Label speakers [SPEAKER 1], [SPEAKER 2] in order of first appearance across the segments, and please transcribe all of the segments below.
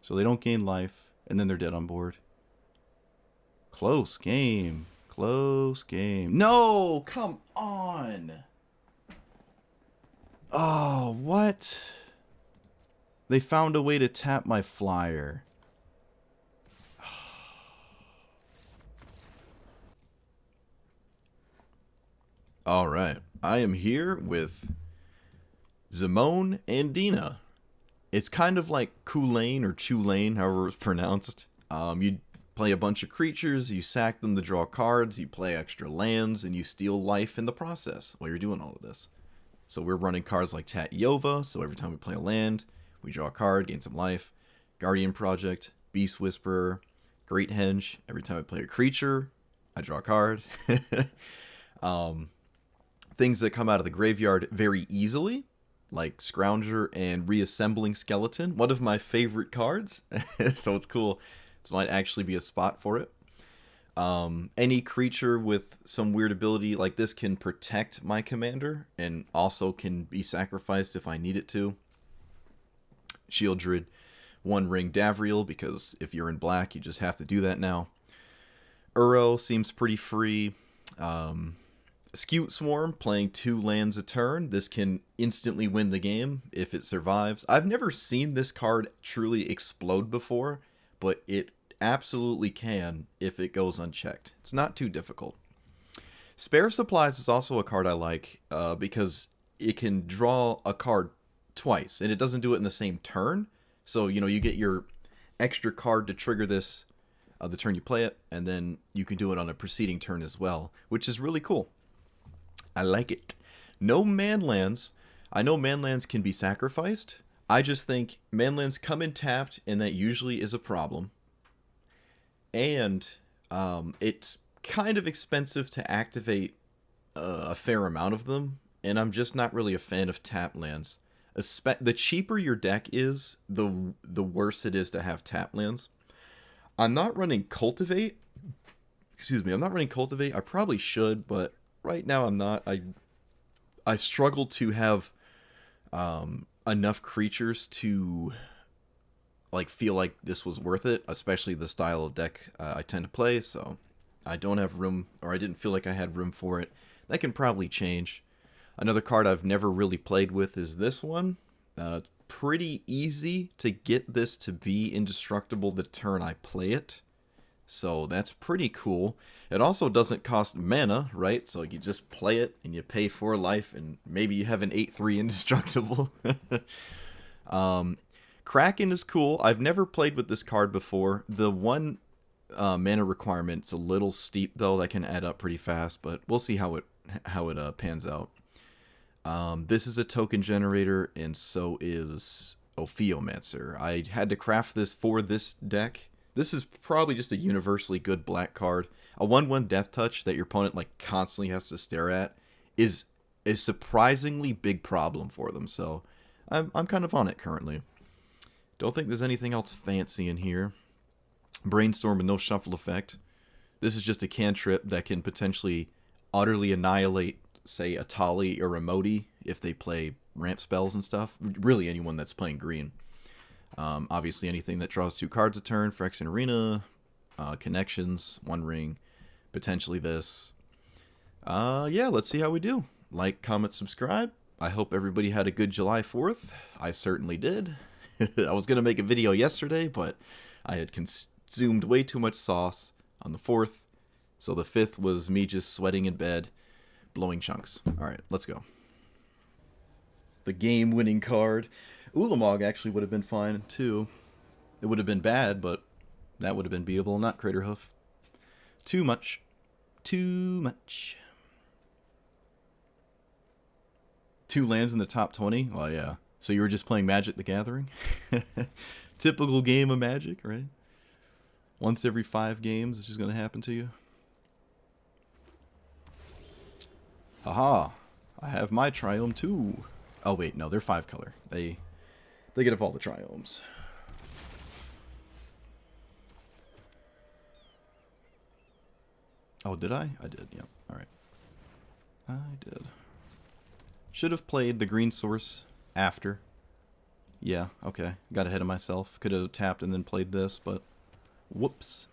[SPEAKER 1] So they don't gain life, and then they're dead on board. Close game. Close game. No! Come on! Oh, what? They found a way to tap my flyer. Alright. I am here with Zimone and Dina. It's kind of like Kulane or Chulane, however it's pronounced. You play a bunch of creatures, you sack them to draw cards, you play extra lands, and you steal life in the process while you're doing all of this. So we're running cards like Tatyova, so every time we play a land, we draw a card, gain some life. Guardian Project, Beast Whisperer, Great Henge. Every time I play a creature, I draw a card. Things that come out of the graveyard very easily, like Scrounger and Reassembling Skeleton. One of my favorite cards, so it's cool. This might actually be a spot for it. Any creature with some weird ability like this can protect my commander and also can be sacrificed if I need it to. Shieldred, One Ring Davriel, because if you're in black, you just have to do that now. Uro seems pretty free. Skewt Swarm, playing 2 lands a turn. This can instantly win the game if it survives. I've never seen this card truly explode before, but it absolutely can if it goes unchecked. It's not too difficult. Spare Supplies is also a card I like because it can draw a card twice, and it doesn't do it in the same turn. So, you get your extra card to trigger this the turn you play it, and then you can do it on a preceding turn as well, which is really cool. I like it. No manlands. I know manlands can be sacrificed. I just think manlands come in tapped, and that usually is a problem. And it's kind of expensive to activate a fair amount of them, and I'm just not really a fan of tap lands. The cheaper your deck is, the worse it is to have tap lands. I'm not running Cultivate. Excuse me, I'm not running Cultivate. I probably should, but right now I'm not. I struggle to have enough creatures to feel like this was worth it, especially the style of deck I tend to play, so I don't have room, or I didn't feel like I had room for it. That can probably change. Another card I've never really played with is this one. It's pretty easy to get this to be indestructible the turn I play it, so that's pretty cool. It also doesn't cost mana, right? So you just play it, and you pay 4 life, and maybe you have an 8/3 indestructible. Kraken is cool. I've never played with this card before. The one mana requirement's a little steep, though. That can add up pretty fast, but we'll see how it pans out. This is a token generator, and so is Ophiomancer. I had to craft this for this deck. This is probably just a universally good black card. A 1/1 Death Touch that your opponent constantly has to stare at is a surprisingly big problem for them. So I'm kind of on it currently. Don't think there's anything else fancy in here. Brainstorm with no shuffle effect. This is just a cantrip that can potentially utterly annihilate, say, a Tali or a Modi if they play ramp spells and stuff. Really anyone that's playing green. Obviously anything that draws 2 cards a turn. Phyrexian Arena, Connections, One Ring, potentially this. Yeah, let's see how we do. Like, comment, subscribe. I hope everybody had a good July 4th. I certainly did. I was going to make a video yesterday, but I had consumed way too much sauce on the 4th. So the 5th was me just sweating in bed, blowing chunks. Alright, let's go. The game-winning card. Ulamog actually would have been fine, too. It would have been bad, but that would have been beatable. Not Craterhoof. Too much. Too much. 2 lands in the top 20? Well, yeah. So you were just playing Magic the Gathering? Typical game of Magic, right? Once every 5 games, it's just going to happen to you. Haha. I have my Triome too. Oh wait, no, they're 5 color. They get all the Triomes. Oh, did I? I did, yeah. Alright. I did. Should have played the green source after. Yeah, okay. Got ahead of myself. Could have tapped and then played this, but whoops.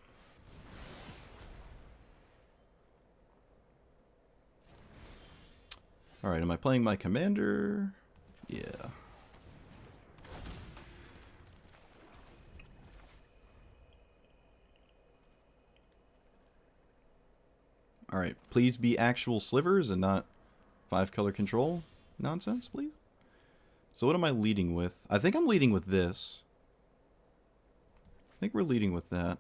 [SPEAKER 1] Alright, am I playing my commander? Yeah. Alright, please be actual slivers and not 5-color control nonsense, please. So what am I leading with? I think I'm leading with this. I think we're leading with that.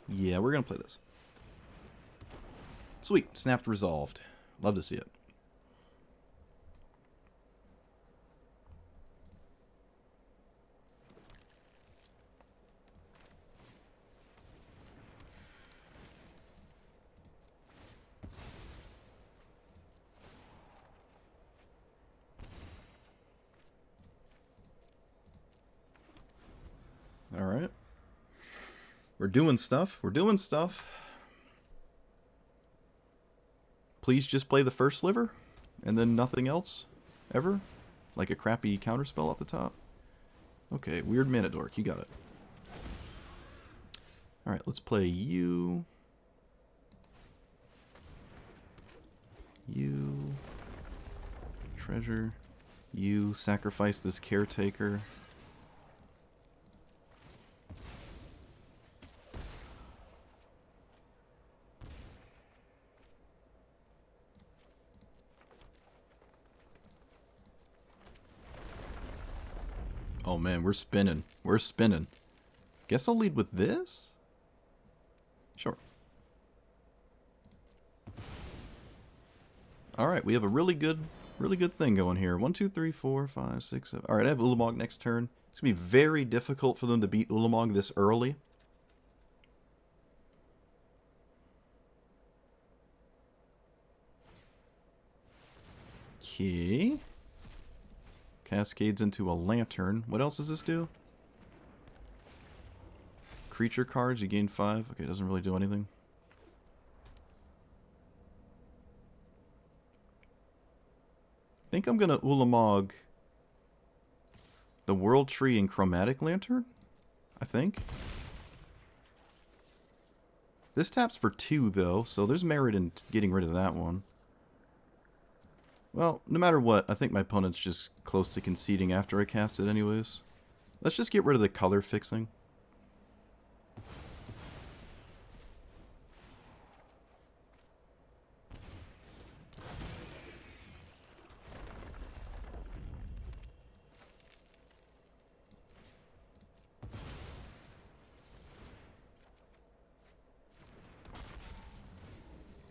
[SPEAKER 1] Yeah, we're going to play this. Sweet. Snapped resolved. Love to see it. Alright. We're doing stuff. We're doing stuff. Please just play the first sliver, and then nothing else, ever? Like a crappy counterspell off the top? Okay, weird mana dork, you got it. Alright, let's play you. You. Treasure. You. Sacrifice this caretaker. Oh man, we're spinning. We're spinning. Guess I'll lead with this? Sure. Alright, we have a really good thing going here. 1, 2, 3, 4, 5, 6, 7. Alright, I have Ulamog next turn. It's going to be very difficult for them to beat Ulamog this early. Okay. Cascades into a lantern. What else does this do? Creature cards, you gain 5. Okay, it doesn't really do anything. I think I'm going to Ulamog the World Tree and Chromatic Lantern, I think. This taps for 2, though, so there's merit in getting rid of that one. Well, no matter what, I think my opponent's just close to conceding after I cast it anyways. Let's just get rid of the color fixing.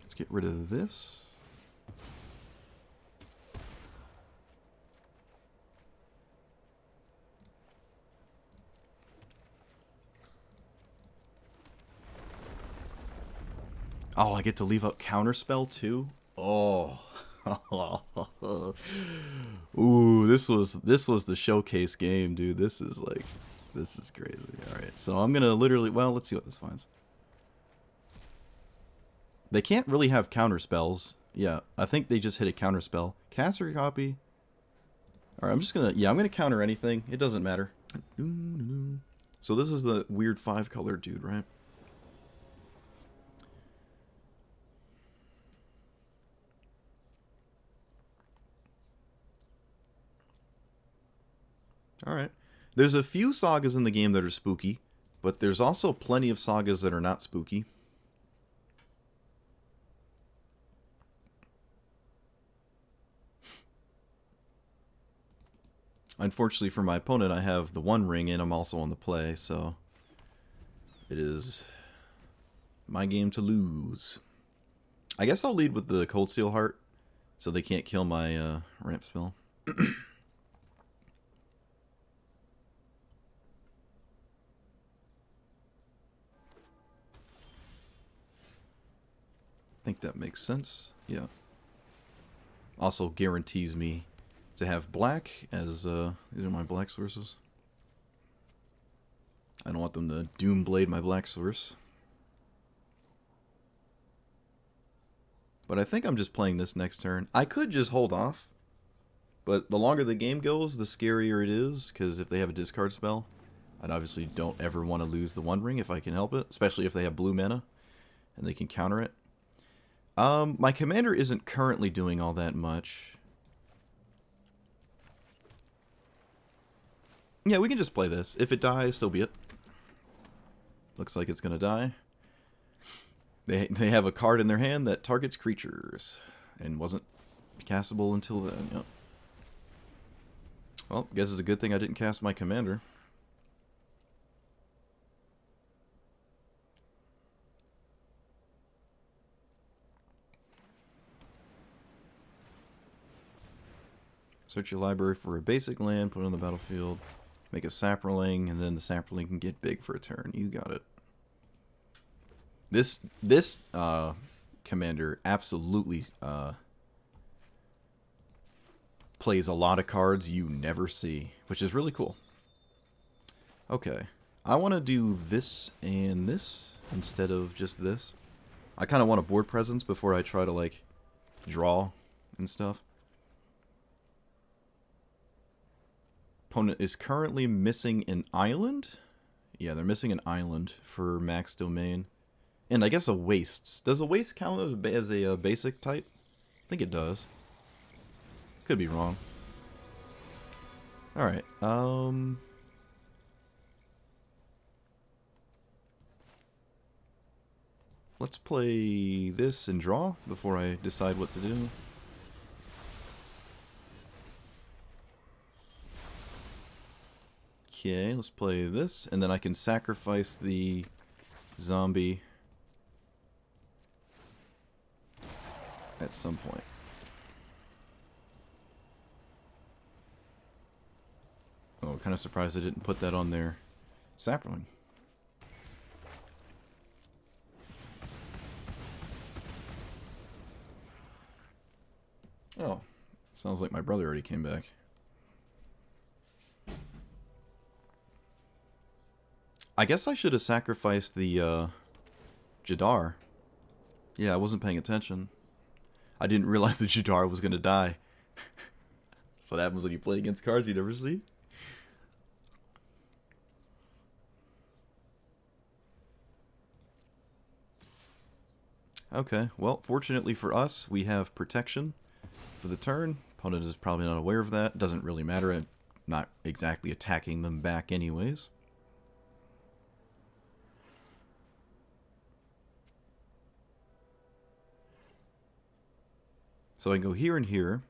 [SPEAKER 1] Let's get rid of this. Oh, I get to leave up Counterspell too? Oh. Ooh, this was the showcase game, dude. This is crazy. Alright, so I'm gonna literally, well, let's see what this finds. They can't really have counterspells. Yeah, I think they just hit a counterspell. Cast or copy. Alright, I'm just gonna, yeah, I'm gonna counter anything. It doesn't matter. So this is the weird 5-color dude, right? Alright. There's a few sagas in the game that are spooky, but there's also plenty of sagas that are not spooky. Unfortunately for my opponent, I have the One Ring and I'm also on the play, so it is my game to lose. I guess I'll lead with the Cold Steel Heart, so they can't kill my ramp spell. I think that makes sense. Yeah. Also guarantees me to have black, as these are my black sources. I don't want them to Doomblade my black source. But I think I'm just playing this next turn. I could just hold off. But the longer the game goes, the scarier it is, because if they have a discard spell, I obviously don't ever want to lose the One Ring if I can help it, especially if they have blue mana, and they can counter it. My commander isn't currently doing all that much. Yeah, we can just play this. If it dies, so be it. Looks like it's going to die. They have a card in their hand that targets creatures, and wasn't castable until then, yep. Well, guess it's a good thing I didn't cast my commander. Search your library for a basic land, put it on the battlefield, make a sapling, and then the sapling can get big for a turn. You got it. This commander absolutely plays a lot of cards you never see, which is really cool. Okay, I want to do this and this instead of just this. I kind of want a board presence before I try to, like, draw and stuff. Opponent is currently missing an island. Yeah, they're missing an island for max domain. And I guess a wastes. Does a waste count as a basic type? I think it does. Could be wrong. Alright, let's play this and draw before I decide what to do. Okay, let's play this, and then I can sacrifice the zombie at some point. Oh, kind of surprised I didn't put that on their sapling. Oh, sounds like my brother already came back. I guess I should have sacrificed the Jadar. Yeah, I wasn't paying attention. I didn't realize the Jadar was going to die. So that happens when you play against cards you never see. Okay, well, fortunately for us, we have protection for the turn. Opponent is probably not aware of that. Doesn't really matter. I'm not exactly attacking them back anyways. So I can go here and here.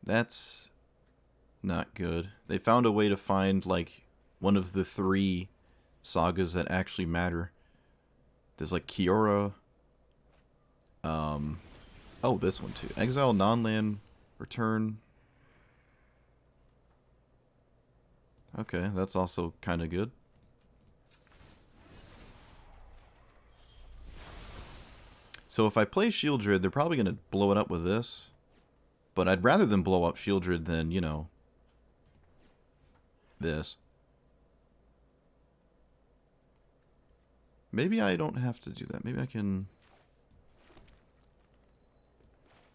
[SPEAKER 1] That's not good. They found a way to find, like, one of the 3 sagas that actually matter. There's, like, Kiora. Oh, this one, too. Exile non-land, return. Okay, that's also kind of good. So if I play Shieldred, they're probably going to blow it up with this. But I'd rather them blow up Shieldred than, you know, this. Maybe I don't have to do that. Maybe I can...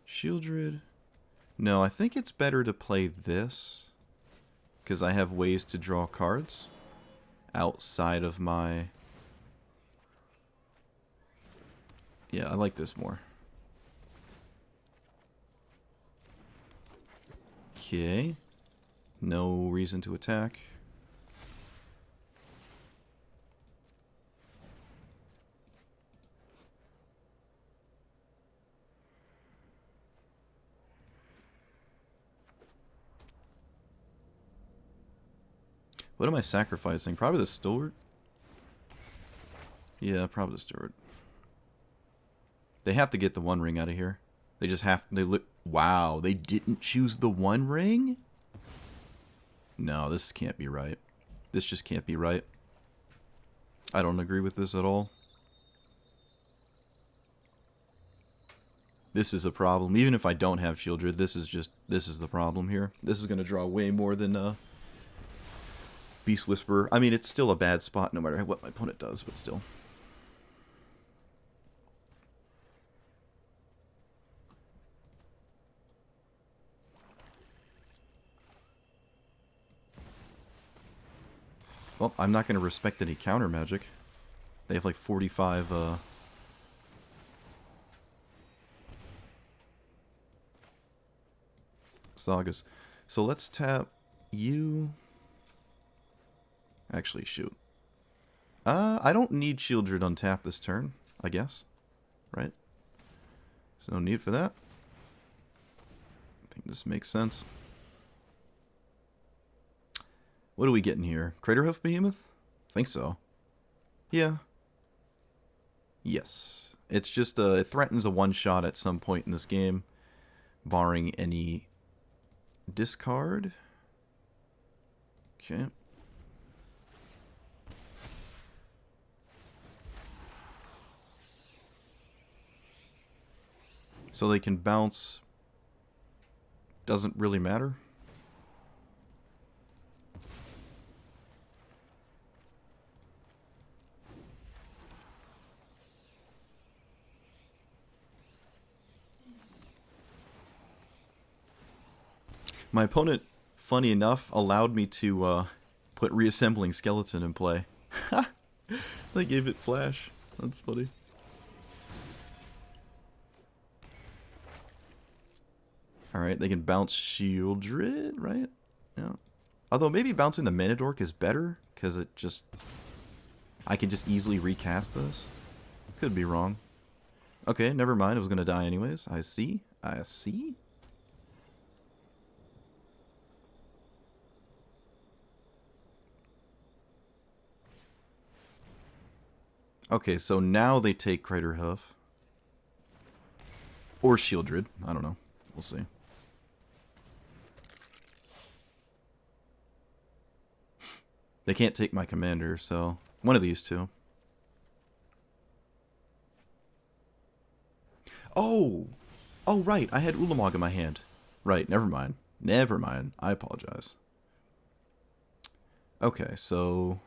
[SPEAKER 1] Shieldred. No, I think it's better to play this. Because I have ways to draw cards outside of my... Yeah, I like this more. Okay. No reason to attack. What am I sacrificing? Probably the Steward? Yeah, probably the Steward. They have to get the One Ring out of here. They just have... Wow, they didn't choose the One Ring? No, this can't be right. This just can't be right. I don't agree with this at all. This is a problem. Even if I don't have Shieldred, this is the problem here. This is going to draw way more than Beast Whisperer. I mean, it's still a bad spot no matter what my opponent does, but still. Well, I'm not going to respect any counter magic. They have like 45 sagas. So let's tap you. Actually, shoot. I don't need Shieldred untapped this turn, I guess. Right? There's no need for that. I think this makes sense. What are we getting here? Craterhoof Behemoth? I think so. Yeah. Yes. It's just, it threatens a one-shot at some point in this game, barring any discard. Okay. So they can bounce. Doesn't really matter. My opponent, funny enough, allowed me to put Reassembling Skeleton in play. They gave it flash. That's funny. Alright, they can bounce Shieldred, right? Yeah. Although maybe bouncing the Manadork is better, because it just... I can just easily recast this. Could be wrong. Okay, never mind. I was going to die anyways. I see. I see. Okay, so now they take Craterhoof. Or Shieldred. I don't know. We'll see. They can't take my commander, so one of these two. Oh! Oh, right. I had Ulamog in my hand. Right, never mind. Never mind. I apologize. Okay, so...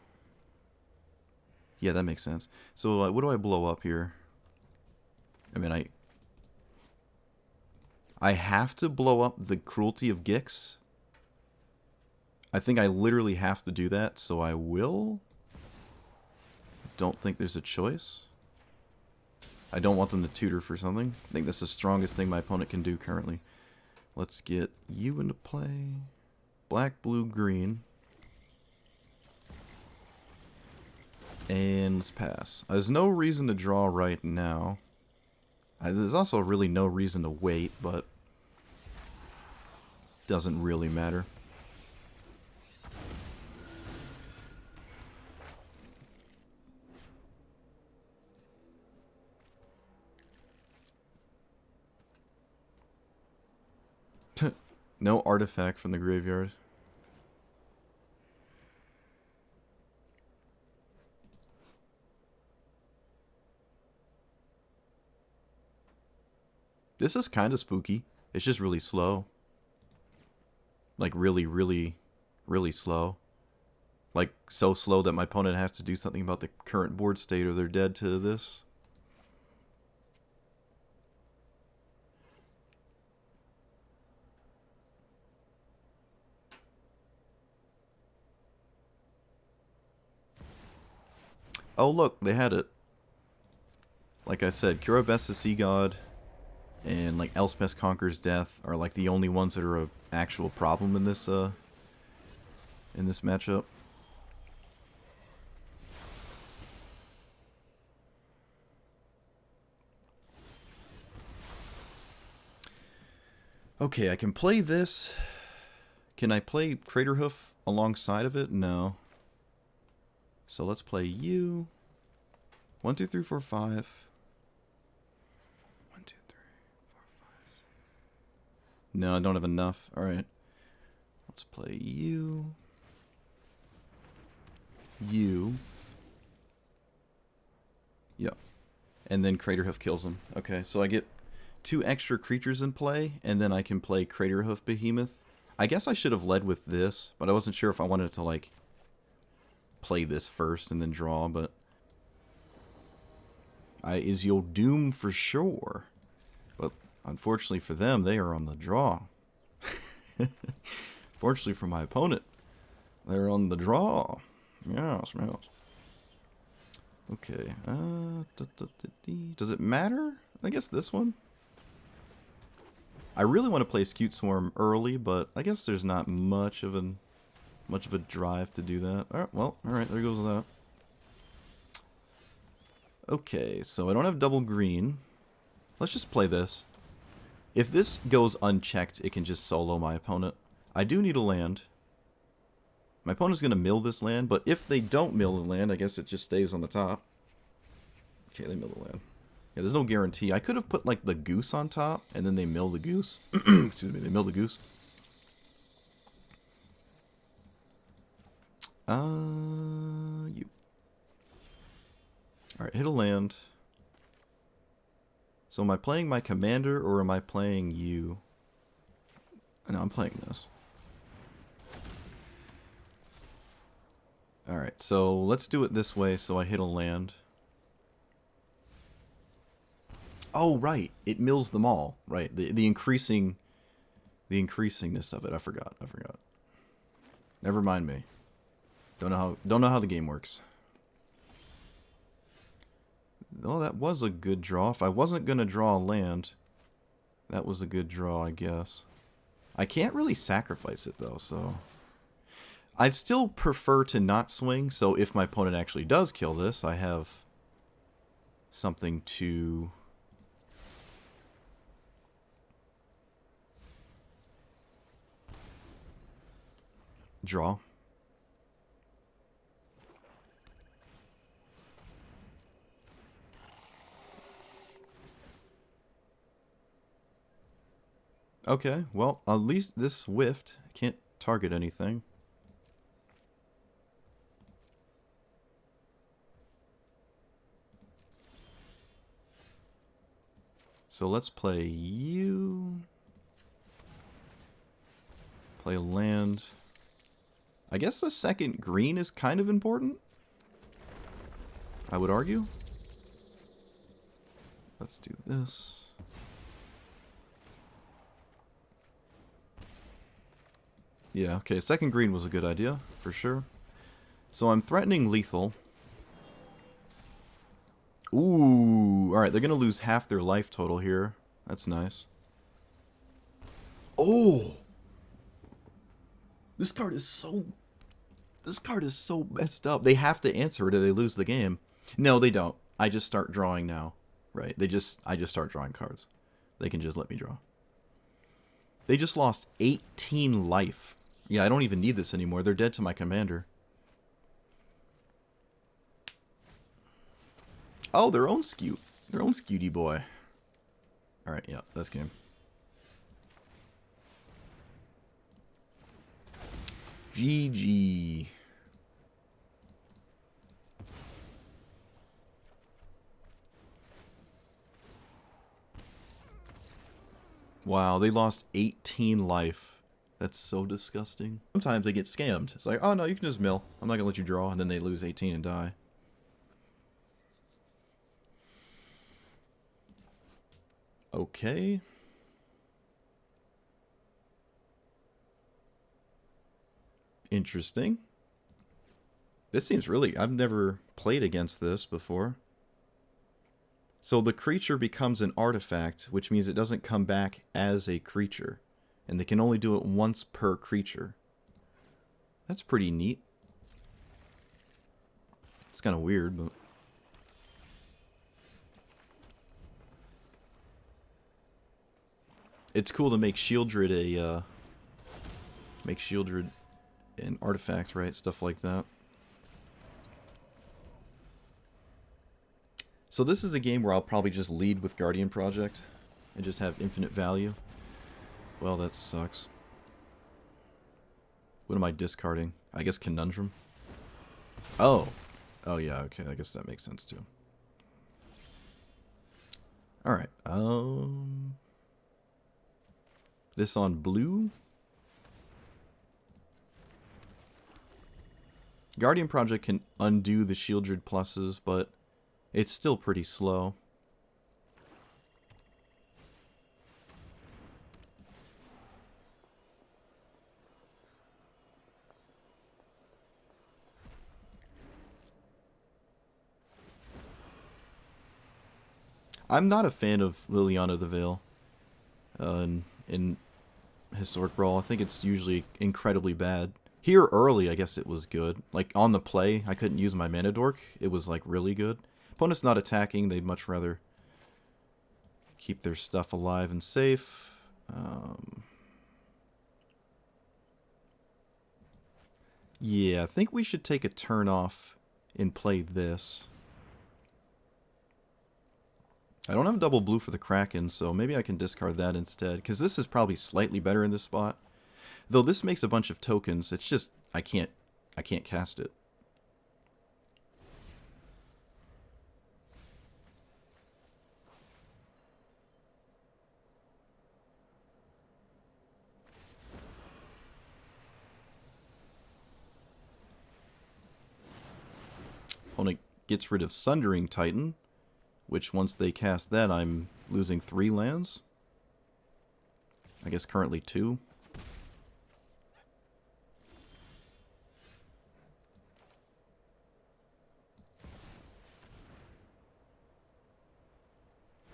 [SPEAKER 1] Yeah, that makes sense. So, what do I blow up here? I mean, I have to blow up the Cruelty of Gix. I think I literally have to do that, so I will. Don't think there's a choice. I don't want them to tutor for something. I think that's the strongest thing my opponent can do currently. Let's get you into play. Black, blue, green. And let's pass. There's no reason to draw right now. There's also really no reason to wait, but doesn't really matter. No artifact from the graveyard. This is kind of spooky. It's just really slow. Like really, really, really slow. Like so slow that my opponent has to do something about the current board state or they're dead to this. Oh look, they had it. Like I said, Curabest the Sea God and like Elspeth Conquers Death are like the only ones that are an actual problem in this matchup. Okay, I can play this. Can I play Craterhoof alongside of it? No. So let's play you. 1, 2, 3, 4, 5. 1, 2, 3, 4, 5. No, I don't have enough. Alright. Let's play you. You. And then Craterhoof kills him. Okay, so I get 2 extra creatures in play, and then I can play Craterhoof Behemoth. I guess I should have led with this, but I wasn't sure if I wanted to, like, play this first and then draw, but... is your doom for sure. But unfortunately for them, they are on the draw. Fortunately for my opponent, they're on the draw. Yes, yes. Okay. Does it matter? I guess this one. I really want to play Scute Swarm early, but I guess there's not much of a drive to do that. All right, well, all right, there goes that. Okay, so I don't have double green. Let's just play this. If this goes unchecked, it can just solo my opponent. I do need a land. My opponent's going to mill this land, but if they don't mill the land, I guess it just stays on the top. Okay, they mill the land. Yeah, there's no guarantee. I could have put, like, the goose on top, and then they mill the goose. Excuse me, they mill the goose. You. Alright, hit a land. So am I playing my commander, or am I playing you? No, I'm playing this. Alright, so let's do it this way so I hit a land. Oh, right. It mills them all. Right. The increasingness of it. I forgot. Never mind me. Don't know how the game works. Oh, that was a good draw. If I wasn't going to draw a land, that was a good draw, I guess. I can't really sacrifice it, though, so... I'd still prefer to not swing, so if my opponent actually does kill this, I have something to... draw. Okay, well, at least this whiffed. Can't target anything. So let's play you. Play a land. I guess the second green is kind of important, I would argue. Let's do this. Yeah, okay, second green was a good idea, for sure. So I'm threatening lethal. Ooh, alright, they're going to lose half their life total here. That's nice. Oh! This card is so messed up. They have to answer it or they lose the game. No, they don't. I just start drawing now. Right, I just start drawing cards. They can just let me draw. They just lost 18 life. Yeah, I don't even need this anymore. They're dead to my commander. Oh, their own Scute. Their own Scutey boy. Alright, yeah, that's game. GG. Wow, they lost 18 life. That's so disgusting. Sometimes they get scammed. It's like, oh no, you can just mill. I'm not gonna let you draw, and then they lose 18 and die. Okay. Interesting. This seems really... I've never played against this before. So the creature becomes an artifact, which means it doesn't come back as a creature. And they can only do it once per creature. That's pretty neat. It's kind of weird, but... It's cool to make Shieldred a, make Shieldred an artifact, right? Stuff like that. So this is a game where I'll probably just lead with Guardian Project and just have infinite value. Well, that sucks. What am I discarding? I guess Conundrum. Oh. Oh yeah, okay, I guess that makes sense too. Alright, this on blue. Guardian Project can undo the Shieldred pluses, but it's still pretty slow. I'm not a fan of Liliana the Veil in Historic Brawl. I think it's usually incredibly bad. Here early, I guess it was good. Like, on the play, I couldn't use my Mana Dork. It was, like, really good. Opponent's not attacking. They'd much rather keep their stuff alive and safe. Yeah, I think we should take a turn off and play this. I don't have double blue for the Kraken, so maybe I can discard that instead. Because this is probably slightly better in this spot. Though this makes a bunch of tokens, it's just I can't cast it. Opponent gets rid of Sundering Titan, which once they cast that, I'm losing 3 lands. I guess currently 2.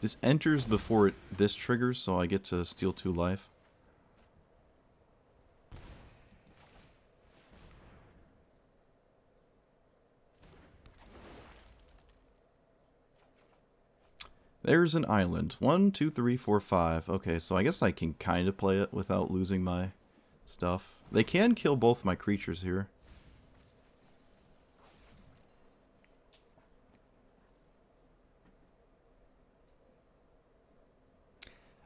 [SPEAKER 1] This enters before this triggers, so I get to steal 2 life. There's an island. 1, 2, 3, 4, 5. Okay, so I guess I can kind of play it without losing my stuff. They can kill both my creatures here.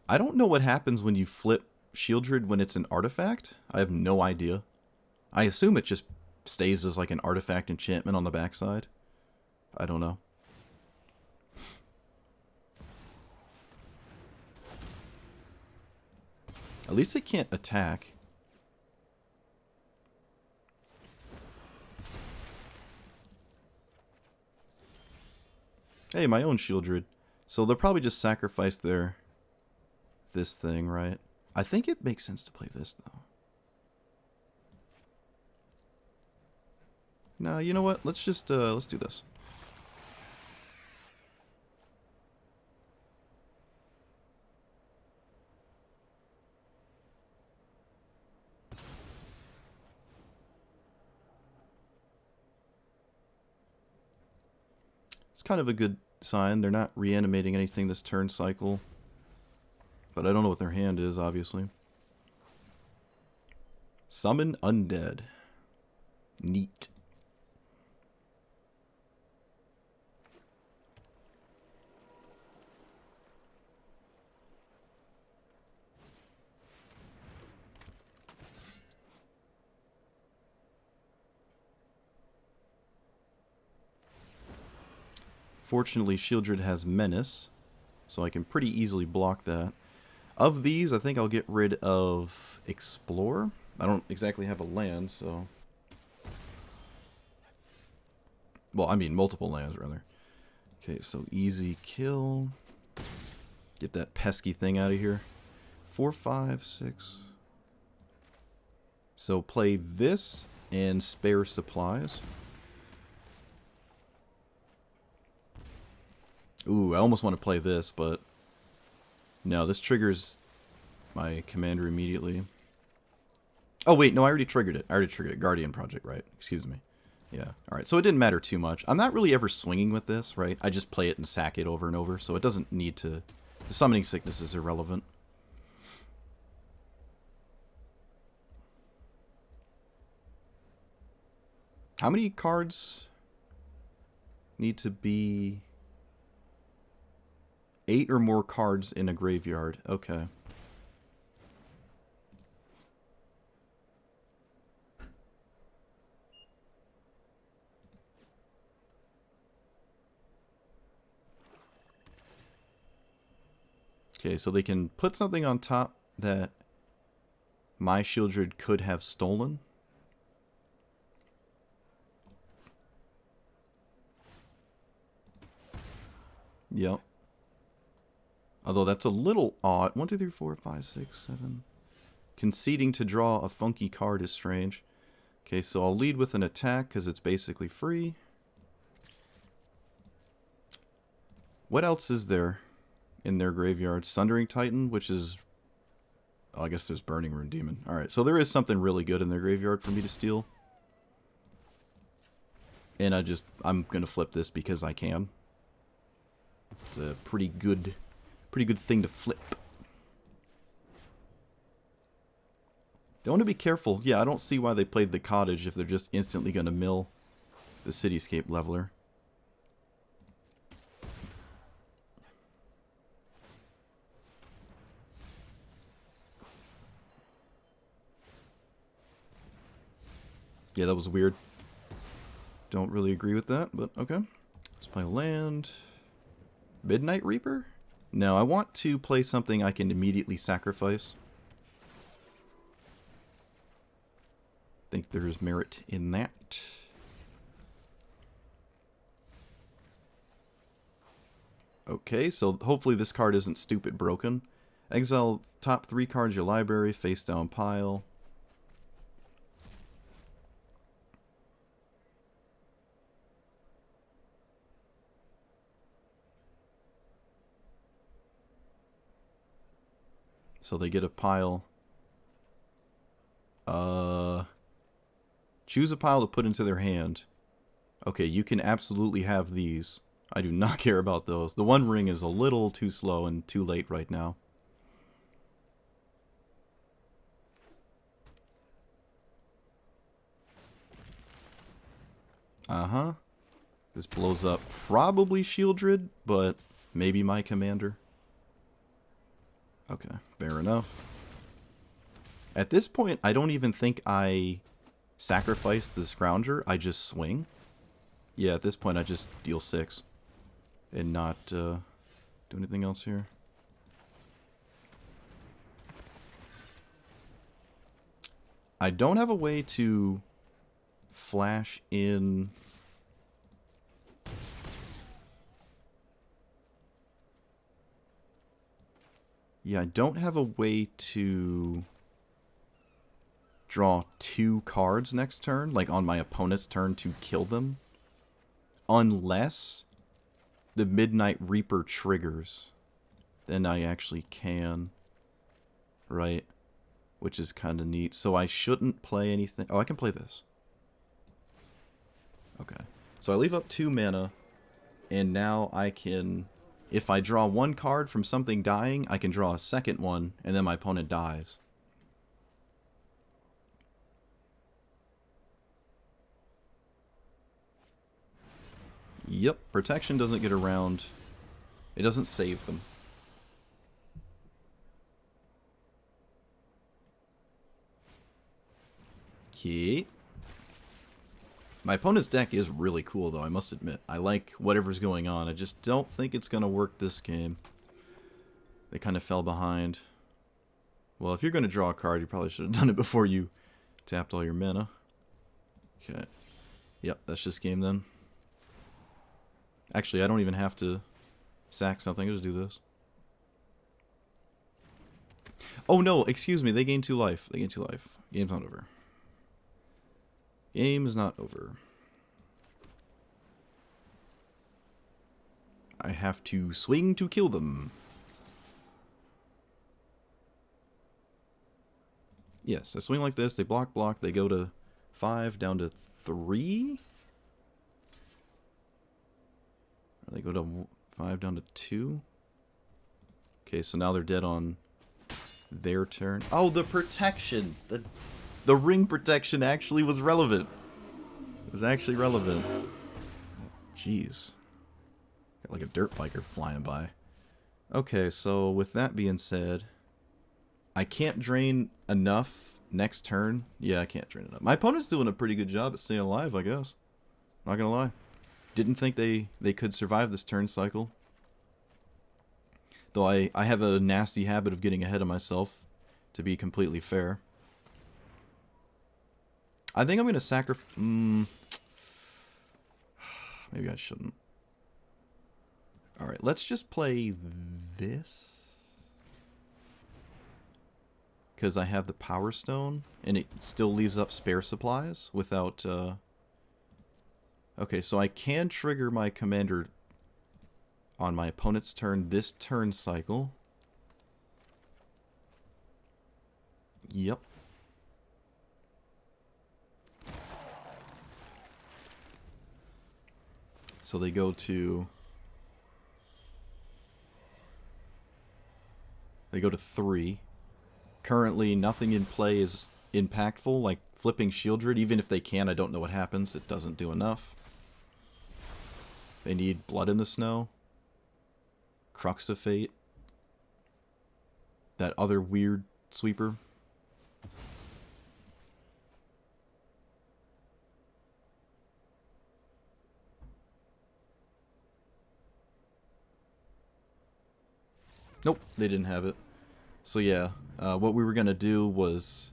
[SPEAKER 1] I don't know what happens when you flip Shieldred when it's an artifact. I have no idea. I assume it just stays as like an artifact enchantment on the backside. I don't know. At least it can't attack. Hey, my own Shieldred. So they'll probably just sacrifice this thing, right? I think it makes sense to play this, though. No, you know what? Let's just, let's do this. It's kind of a good sign. They're not reanimating anything this turn cycle. But I don't know what their hand is, obviously. Summon Undead. Neat. Fortunately, Shieldred has Menace, so I can pretty easily block that. Of these, I think I'll get rid of Explore. I don't exactly have a land, so... Well, I mean multiple lands, rather. Okay, so easy kill. Get that pesky thing out of here. 4, 5, 6... So play this and spare supplies. Ooh, I almost want to play this, but... No, this triggers my commander immediately. Oh, wait, no, I already triggered it. I already triggered it. Guardian Project, right? Excuse me. Yeah, alright, so it didn't matter too much. I'm not really ever swinging with this, right? I just play it and sack it over and over, so it doesn't need to... The summoning sickness is irrelevant. How many cards need to be... 8 or more cards in a graveyard. Okay. Okay, so they can put something on top that my Shieldred could have stolen. Yep. Although that's a little odd. 1, 2, 3, 4, 5, 6, 7. Conceding to draw a funky card is strange. Okay, so I'll lead with an attack because it's basically free. What else is there in their graveyard? Sundering Titan, which is... Oh, I guess there's Burning Rune Demon. Alright, so there is something really good in their graveyard for me to steal. And I'm going to flip this because I can. It's a pretty good thing to flip. They want to be careful. Yeah, I don't see why they played the Cottage if they're just instantly going to mill the Cityscape Leveler. Yeah, that was weird. Don't really agree with that, but okay. Let's play land. Midnight Reaper? No, I want to play something I can immediately sacrifice. Think there's merit in that. Okay, so hopefully this card isn't stupid broken. Exile top 3 cards of your library, face down pile. So they get a pile. Choose a pile to put into their hand. Okay, you can absolutely have these. I do not care about those. The One Ring is a little too slow and too late right now. Uh-huh. This blows up probably Shieldred, but maybe my commander. Okay, fair enough. At this point, I don't even think I sacrifice the Scrounger. I just swing. Yeah, at this point, I just deal 6. And not do anything else here. I don't have a way to flash in... Yeah, I don't have a way to draw 2 cards next turn, like on my opponent's turn to kill them. Unless the Midnight Reaper triggers. Then I actually can. Right? Which is kind of neat. So I shouldn't play anything. Oh, I can play this. Okay. So I leave up 2 mana. And now I can... If I draw 1 card from something dying, I can draw a second one, and then my opponent dies. Yep, protection doesn't get around. It doesn't save them. Okay. My opponent's deck is really cool, though, I must admit. I like whatever's going on. I just don't think it's going to work this game. They kind of fell behind. Well, if you're going to draw a card, you probably should have done it before you tapped all your mana. Okay. Yep, that's just game then. Actually, I don't even have to sack something. I'll just do this. Oh, no, excuse me. They gain 2 life. They gain 2 life. Game's not over. Game is not over. I have to swing to kill them. Yes, I swing like this. They block, block. They go to 5 down to 3. They go to 5 down to 2. Okay, so now they're dead on their turn. Oh, the protection! The ring protection actually was relevant. It was actually relevant. Jeez. Got like a dirt biker flying by. Okay, so with that being said, I can't drain enough next turn. Yeah, I can't drain enough. My opponent's doing a pretty good job at staying alive, I guess. Not gonna lie. Didn't think they could survive this turn cycle. Though I have a nasty habit of getting ahead of myself, to be completely fair. I think I'm going to sacrifice... maybe I shouldn't. Alright, let's just play this. Because I have the Power Stone, and it still leaves up spare supplies without... Okay, so I can trigger my commander on my opponent's turn this turn cycle. Yep. So they go to... They go to 3. Currently, nothing in play is impactful, like flipping Shieldred. Even if they can, I don't know what happens. It doesn't do enough. They need Blood in the Snow. Crux of Fate. That other weird sweeper. Nope, they didn't have it. So yeah, what we were going to do was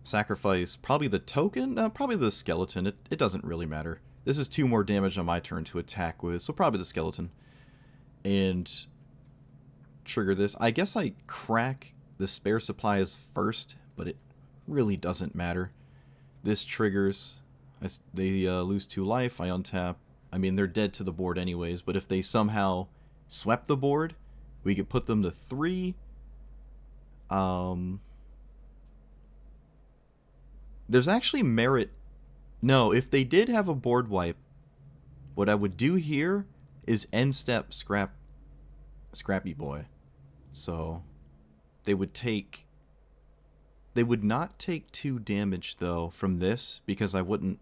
[SPEAKER 1] sacrifice probably the token, probably the skeleton. It doesn't really matter. This is 2 more damage on my turn to attack with, so probably the skeleton. And trigger this. I guess I crack the spare supplies first, but it really doesn't matter. This triggers. They lose 2 life. I untap. I mean, they're dead to the board anyways, but if they somehow swept the board, we could put them to 3. There's actually merit. No, if they did have a board wipe, what I would do here is end step Scrappy Boy. So they would take... They would not take 2 damage, though, from this, because I wouldn't...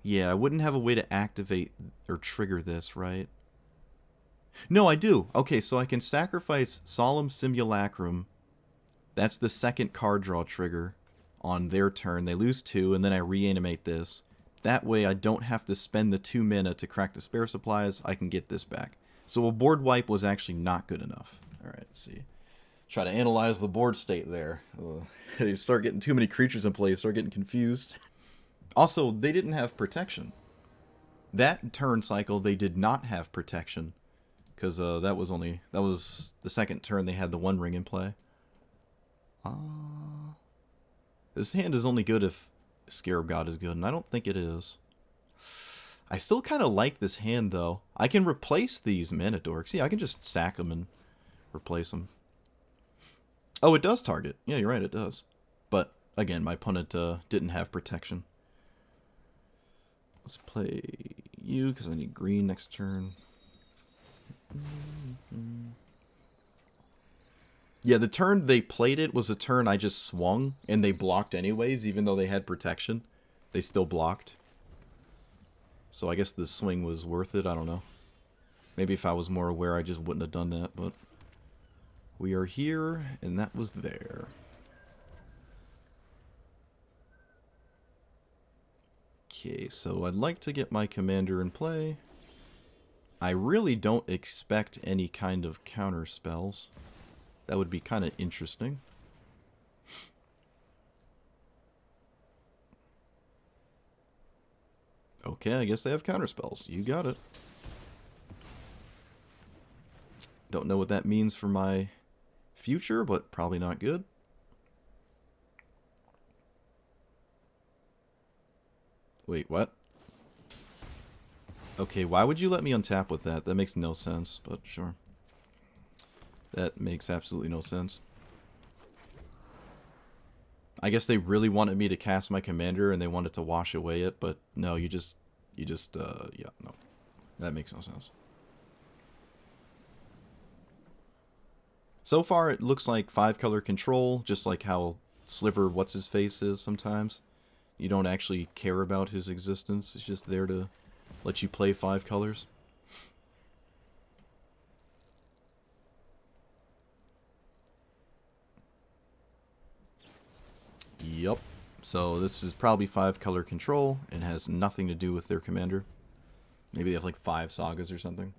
[SPEAKER 1] Yeah, I wouldn't have a way to activate or trigger this, right? No, I do. Okay, so I can sacrifice Solemn Simulacrum. That's the second card draw trigger on their turn. They lose 2, and then I reanimate this. That way I don't have to spend the 2 mana to crack the spare supplies. I can get this back. So a board wipe was actually not good enough. Alright, let's see. Try to analyze the board state there. You start getting too many creatures in play, you start getting confused. Also, they didn't have protection. That turn cycle, they did not have protection. Because that was the second turn they had the One Ring in play. This hand is only good if Scarab God is good, and I don't think it is. I still kind of like this hand, though. I can replace these Mana Dorks. Yeah, I can just sack them and replace them. Oh, it does target. Yeah, you're right, it does. But, again, my opponent didn't have protection. Let's play you, because I need green next turn. Yeah, the turn they played it was a turn I just swung, and they blocked anyways, even though they had protection. They still blocked. So I guess the swing was worth it, I don't know. Maybe if I was more aware, I just wouldn't have done that, but... We are here, and that was there. Okay, so I'd like to get my commander in play. I really don't expect any kind of counter spells. That would be kind of interesting. Okay, I guess they have counter spells. You got it. Don't know what that means for my future, but probably not good. Wait, what? Okay, why would you let me untap with that? That makes no sense, but sure. That makes absolutely no sense. I guess they really wanted me to cast my commander and they wanted to wash away it, but no, yeah, no. That makes no sense. So far, it looks like 5-color control, just like how Sliver What's-His-Face is sometimes. You don't actually care about his existence, it's just there to let you play 5 colors. Yup. So this is probably 5-color control and has nothing to do with their commander. Maybe they have like 5 sagas or something.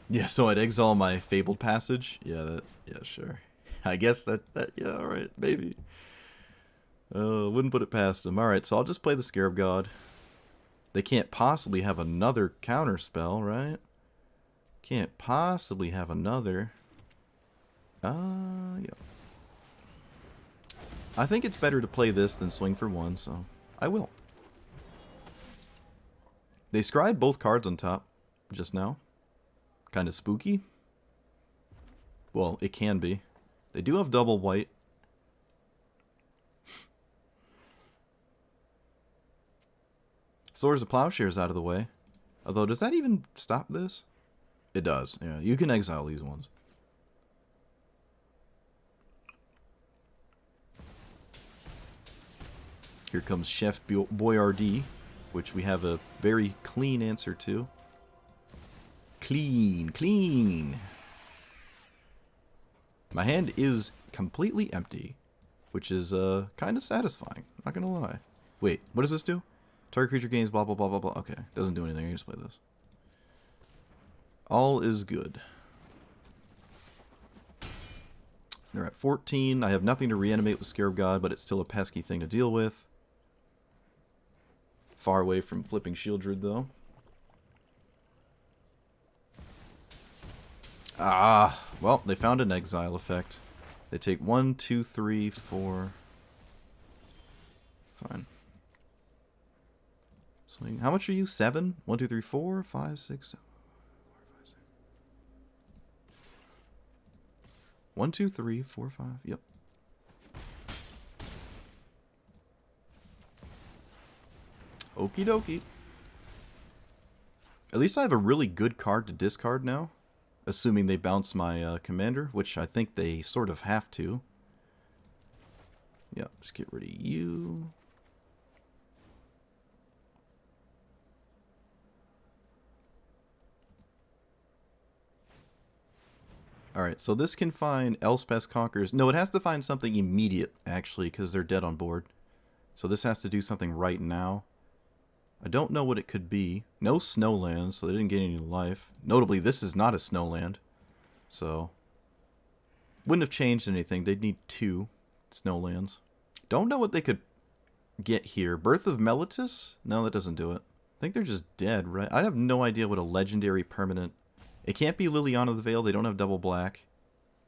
[SPEAKER 1] Yeah, so I'd exile my Fabled Passage. Yeah, sure. I guess that yeah, alright, maybe. Wouldn't put it past them. Alright, so I'll just play the Scarab God. They can't possibly have another counter spell, right? Can't possibly have another. Yeah. I think it's better to play this than swing for 1, so I will. They scribed both cards on top just now. Kind of spooky. Well, it can be. They do have double white. Swords of Plowshares out of the way. Although, does that even stop this? It does, yeah. You can exile these ones. Here comes Chef Boyardee, which we have a very clean answer to. Clean, clean. My hand is completely empty, which is kind of satisfying. Not gonna lie. Wait, what does this do? Target creature gains blah blah blah blah blah. Okay, doesn't do anything. I can just play this. All is good. They're at 14. I have nothing to reanimate with Scarab God, but it's still a pesky thing to deal with. Far away from flipping Shieldred, though. Ah, well, they found an exile effect. They take 1, 2, 3, 4. Fine. Swing. How much are you? 7? 1, 2, 3, 4, 5, 6, 7. 1, 2, 3, 4, 5. Yep. Okie dokie. At least I have a really good card to discard now. Assuming they bounce my commander, which I think they sort of have to. Yep, just get rid of you. Alright, so this can find Elspeth Conquers. No, it has to find something immediate, actually, because they're dead on board. So this has to do something right now. I don't know what it could be. No snowlands, so they didn't get any life. Notably, this is not a snowland. So, wouldn't have changed anything. They'd need 2 snowlands. Don't know what they could get here. Birth of Meletis? No, that doesn't do it. I think they're just dead, right? I have no idea what a legendary permanent... It can't be Liliana of the Veil. They don't have double black.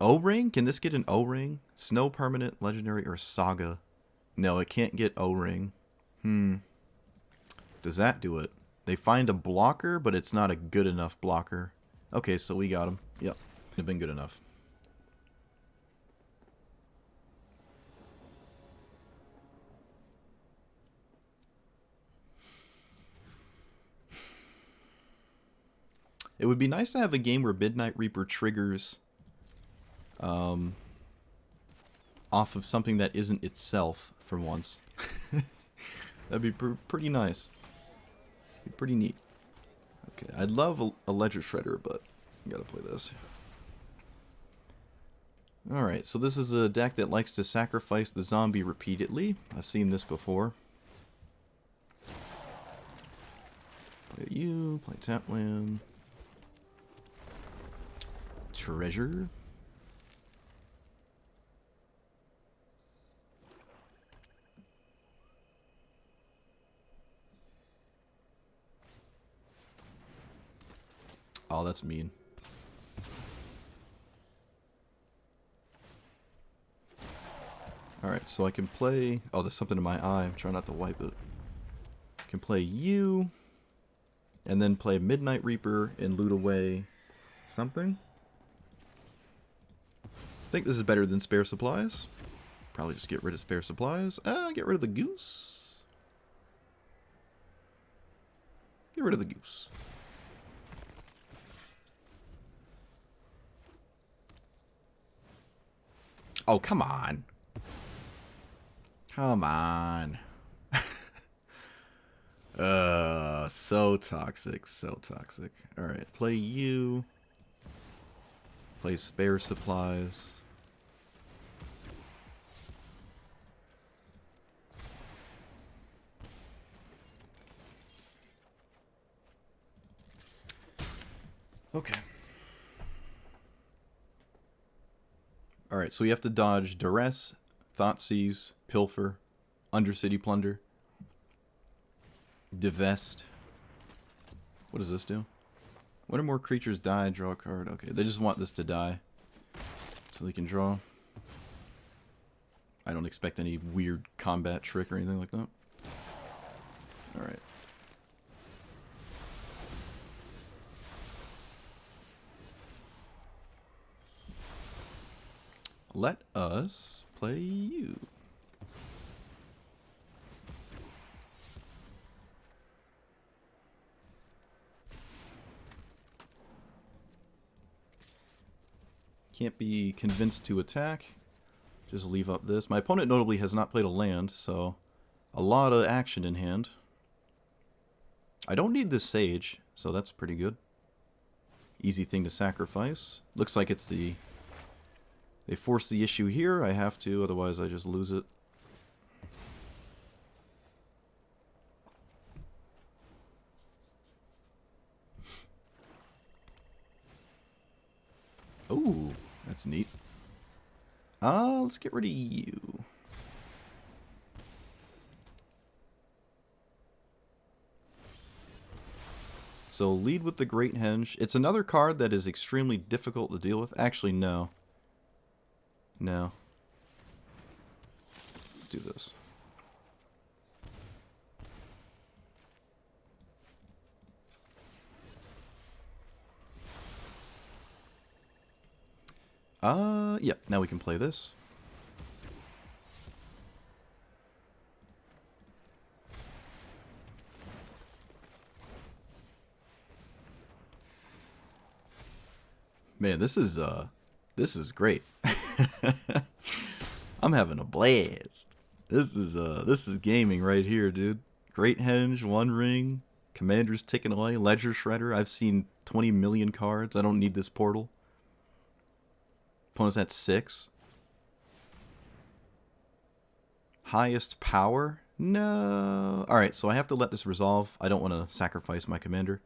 [SPEAKER 1] O-Ring? Can this get an O-Ring? Snow permanent, legendary, or saga? No, it can't get O-Ring. Does that do it? They find a blocker, but it's not a good enough blocker. Okay, so we got him. Yep, could have been good enough. It would be nice to have a game where Midnight Reaper triggers off of something that isn't itself for once. That'd be pretty nice. Be pretty neat. Okay, I'd love a Ledger Shredder, but I gotta play this. Alright, so this is a deck that likes to sacrifice the zombie repeatedly. I've seen this before. Play you, play Tapland. Treasure. Oh, that's mean. Alright, so I can play... Oh, there's something in my eye. I'm trying not to wipe it. I can play you, and then play Midnight Reaper and loot away something. I think this is better than Spare Supplies. Probably just get rid of Spare Supplies. Get rid of the Goose. Get rid of the Goose. Oh, come on. Come on. So toxic, so toxic. Alright, play you. Play Spare Supplies. Okay. Alright, so we have to dodge Duress, Thoughtseize, Pilfer, Undercity Plunder, Divest. What does this do? When more creatures die, draw a card. Okay, they just want this to die so they can draw. I don't expect any weird combat trick or anything like that. Alright. Let us play you. Can't be convinced to attack. Just leave up this. My opponent notably has not played a land, so a lot of action in hand. I don't need this Sage, so that's pretty good. Easy thing to sacrifice. Looks like it's the... They force the issue here. I have to, otherwise I just lose it. Ooh, that's neat. Let's get rid of you. So lead with the Great Henge. It's another card that is extremely difficult to deal with. Actually, no. No. Let's do this. Yeah, now we can play this. Man, this is great. I'm having a blast. This is gaming right here, dude. Great Henge, One Ring, Commander's ticking away, Ledger Shredder. I've seen 20 million cards. I don't need this portal. Opponent's at 6. Highest power? No. Alright, so I have to let this resolve. I don't want to sacrifice my commander.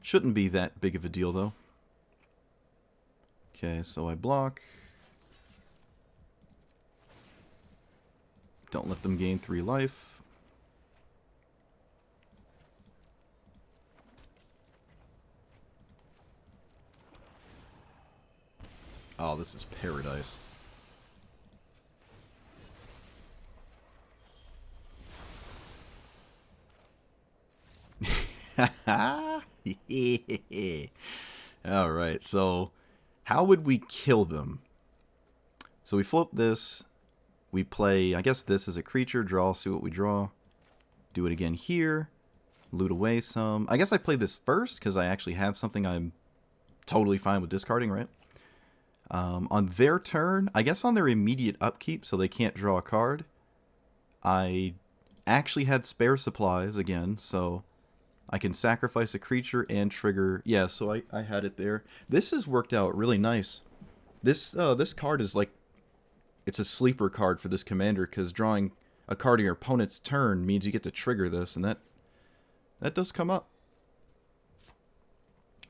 [SPEAKER 1] Shouldn't be that big of a deal, though. Okay, so I block. Don't let them gain 3 life. Oh, this is paradise. Alright, so how would we kill them? So we flip this. We play, I guess this is a creature. Draw, see what we draw. Do it again here. Loot away some. I guess I play this first because I actually have something I'm totally fine with discarding, right? On their turn, I guess on their immediate upkeep, so they can't draw a card, I actually had spare supplies again, so I can sacrifice a creature and trigger. Yeah, so I had it there. This has worked out really nice. This card is like, it's a sleeper card for this commander, because drawing a card on your opponent's turn means you get to trigger this, and that does come up.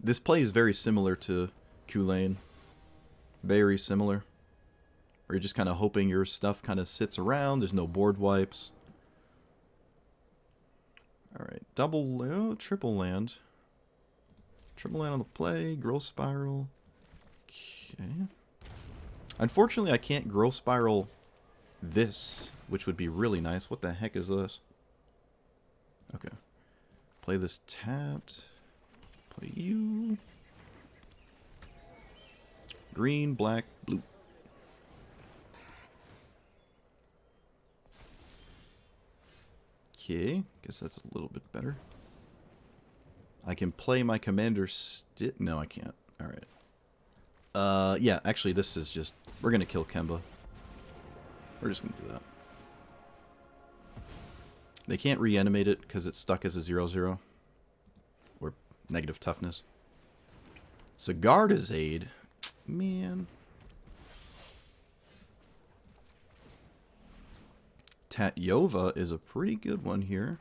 [SPEAKER 1] This play is very similar to Kulane. Very similar. Where you're just kind of hoping your stuff kind of sits around. There's no board wipes. Alright, triple land. Triple land on the play. Growth Spiral. Okay. Unfortunately, I can't Growth Spiral this, which would be really nice. What the heck is this? Okay. Play this tapped. Play you. Green, black, blue. Okay, guess that's a little bit better. I can play my commander no, I can't. Alright. Yeah, actually this is just... We're gonna kill Kemba. We're just gonna do that. They can't reanimate it because it's stuck as a 0/0. Or negative toughness. Sigarda's Aid. Man. Tatyova is a pretty good one here.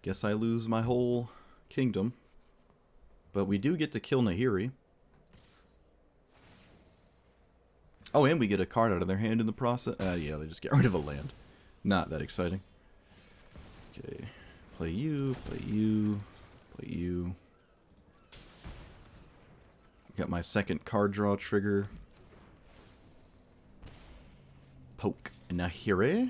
[SPEAKER 1] Guess I lose my whole kingdom. But we do get to kill Nahiri. Oh, and we get a card out of their hand in the process. Yeah, they just get rid of a land. Not that exciting. Okay. Play you, play you, play you. Got my second card draw trigger. Poke Nahiri.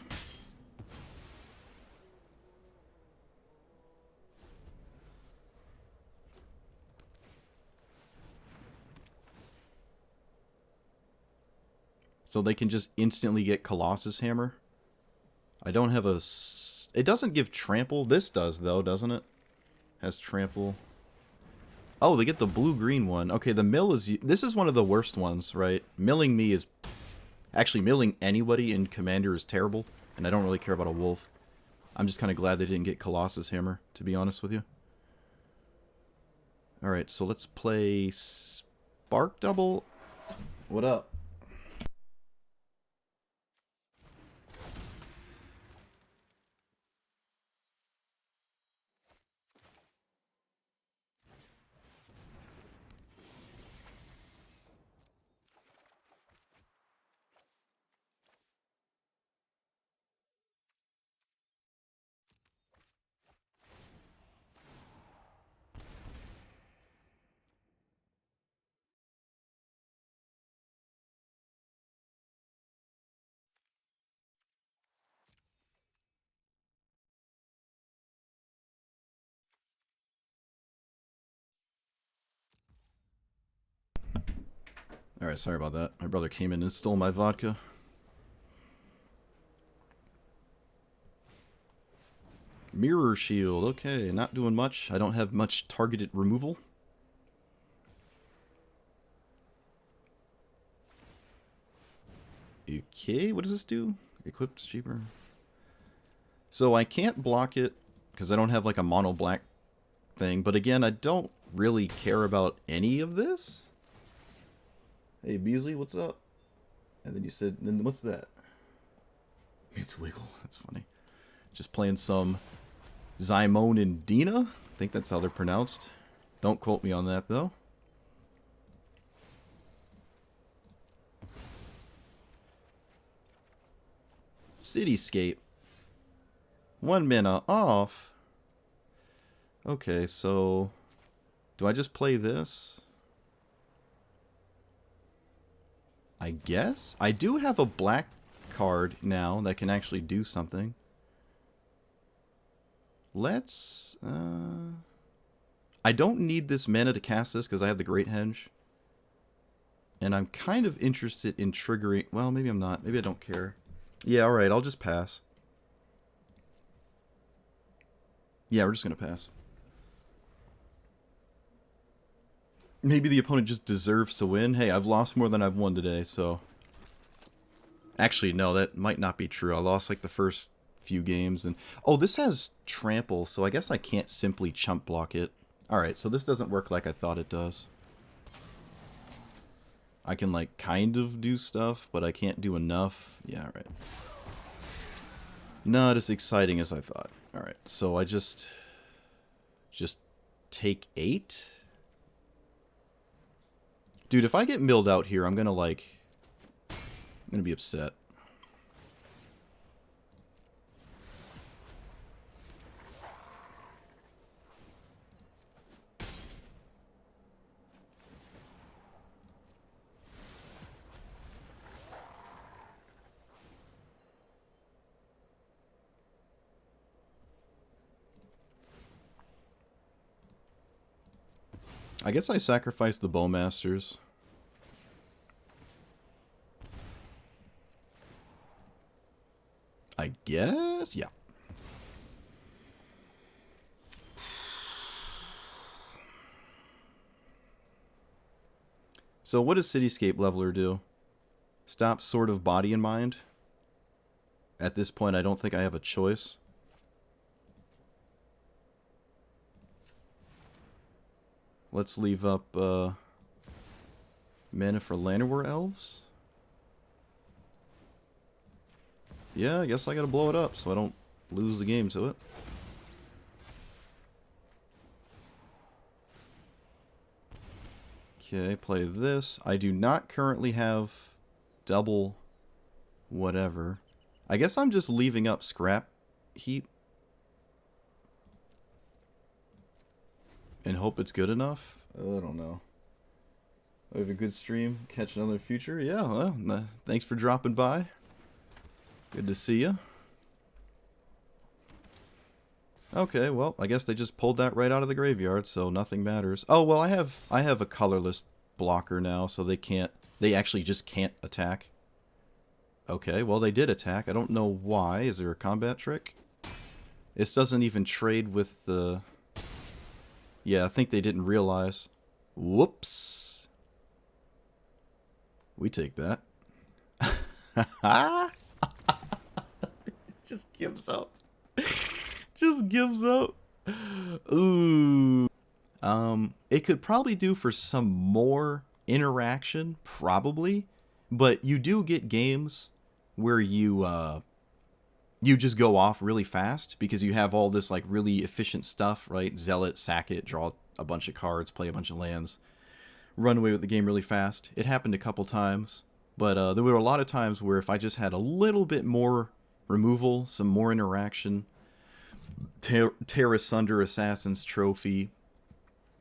[SPEAKER 1] So they can just instantly get Colossus Hammer. I don't have a... It doesn't give trample. This does, though, doesn't it? Has trample. Oh, they get the blue-green one. Okay, the mill is... This is one of the worst ones, right? Milling me is... Actually, milling anybody in Commander is terrible. And I don't really care about a wolf. I'm just kind of glad they didn't get Colossus Hammer, to be honest with you. Alright, so let's play... Spark Double. What up? Alright, sorry about that. My brother came in and stole my vodka. Mirror Shield. Okay, not doing much. I don't have much targeted removal. Okay, what does this do? Equipped cheaper. So I can't block it because I don't have like a mono black thing. But again, I don't really care about any of this. Hey, Beasley, what's up? And then you said, then what's that? It's Wiggle. That's funny. Just playing some Zymone and Dina. I think that's how they're pronounced. Don't quote me on that, though. Cityscape. 1 mana off. Okay, so... Do I just play this? I guess? I do have a black card now that can actually do something. Let's... I don't need this mana to cast this because I have the Great Henge. And I'm kind of interested in triggering... Well, maybe I'm not. Maybe I don't care. Yeah, alright. I'll just pass. Yeah, we're just going to pass. Maybe the opponent just deserves to win. Hey, I've lost more than I've won today, so... Actually, no, that might not be true. I lost, like, the first few games, and... Oh, this has trample, so I guess I can't simply chump block it. Alright, so this doesn't work like I thought it does. I can, like, kind of do stuff, but I can't do enough. Yeah, alright. Not as exciting as I thought. Alright, so I just take 8? Dude, if I get milled out here, I'm gonna be upset. I guess I sacrificed the Bowmasters. I guess? Yeah. So what does Cityscape Leveler do? Stop Sword of Body and Mind? at this point, I don't think I have a choice. Let's leave up mana for Llanowar Elves. Yeah, I guess I gotta blow it up so I don't lose the game to it. Okay, play this. I do not currently have double whatever. I guess I'm just leaving up scrap heap and hope it's good enough. I don't know. We have a good stream. Catch another future. Yeah, well, thanks for dropping by. Good to see you. Okay, well, I guess they just pulled that right out of the graveyard, so nothing matters. Oh, well, I have a colorless blocker now, so they actually just can't attack. Okay, well, they did attack. I don't know why. Is there a combat trick? This doesn't even trade with the... Yeah, I think they didn't realize. Whoops. We take that. Just gives up. Just gives up. Ooh. It could probably do for some more interaction, probably. But you do get games where you just go off really fast because you have all this like really efficient stuff, right? Zealot, sack it, draw a bunch of cards, play a bunch of lands, run away with the game really fast. It happened a couple times, but there were a lot of times where if I just had a little bit more removal, some more interaction, tear asunder Assassin's Trophy,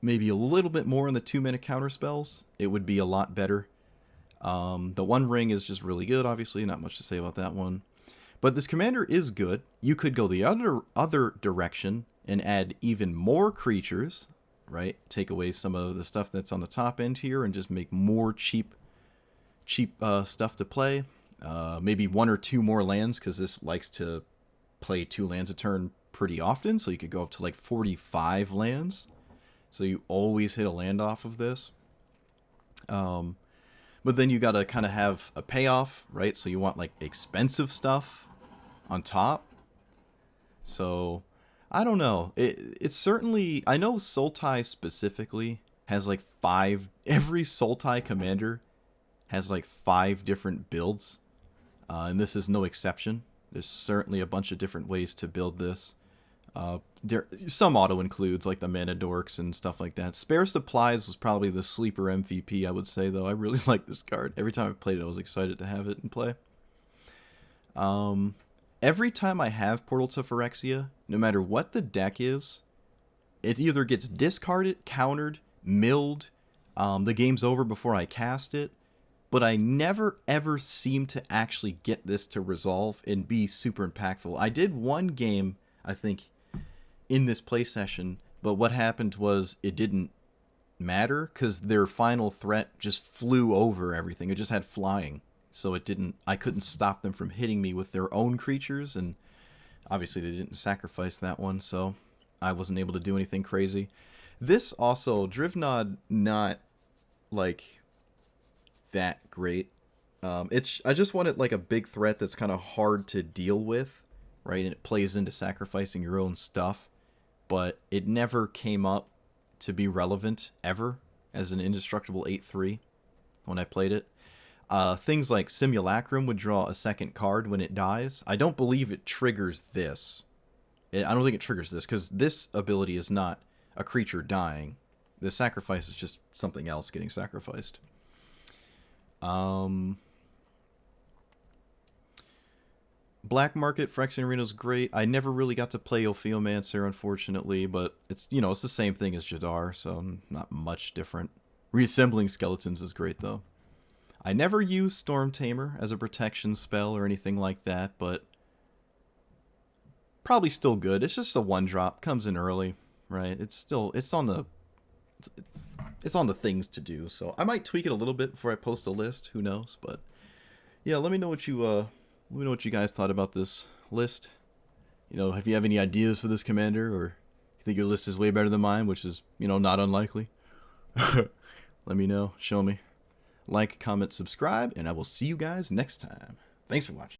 [SPEAKER 1] maybe a little bit more in the 2-minute counter spells, it would be a lot better. The One Ring is just really good, obviously, not much to say about that one. But this commander is good. You could go the other direction and add even more creatures, right? Take away some of the stuff that's on the top end here and just make more cheap stuff to play. Maybe 1 or 2 more lands, because this likes to play 2 lands a turn pretty often, so you could go up to like 45 lands. So you always hit a land off of this. But then you gotta kind of have a payoff, right? So you want like expensive stuff on top. So I don't know. It's certainly, I know Sultai specifically has like 5. Every Sultai commander has like 5 different builds, and this is no exception. There's certainly a bunch of different ways to build this. Some auto includes like the mana dorks and stuff like that. Spare Supplies was probably the sleeper MVP, I would say, though. I really like this card. Every time I played it, I was excited to have it in play. Every time I have Portal to Phyrexia, no matter what the deck is, it either gets discarded, countered, milled, the game's over before I cast it, but I never ever seem to actually get this to resolve and be super impactful. I did one game, I think, in this play session, but what happened was it didn't matter because their final threat just flew over everything. It just had flying, so I couldn't stop them from hitting me with their own creatures, and obviously they didn't sacrifice that one, so I wasn't able to do anything crazy. This also, Drivnod, not like that great. I just wanted like a big threat that's kind of hard to deal with, right? And it plays into sacrificing your own stuff, but it never came up to be relevant ever as an indestructible 8/3 when I played it. Things like Simulacrum would draw a second card when it dies. I don't believe it triggers this. I don't think it triggers this because this ability is not a creature dying. The sacrifice is just something else getting sacrificed. Black Market Phyrexian Arena is great. I never really got to play Ophiomancer, unfortunately, but it's it's the same thing as Jadar, so not much different. Reassembling Skeletons is great, though. I never used Storm Tamer as a protection spell or anything like that, but probably still good. It's just a 1-drop, comes in early, right? It's on the things to do, so I might tweak it a little bit before I post a list. Who knows? But yeah, let me know what you guys thought about this list. If you have any ideas for this commander, or you think your list is way better than mine, which is not unlikely. Let me know. Show me. Like, comment, subscribe, and I will see you guys next time. Thanks for watching.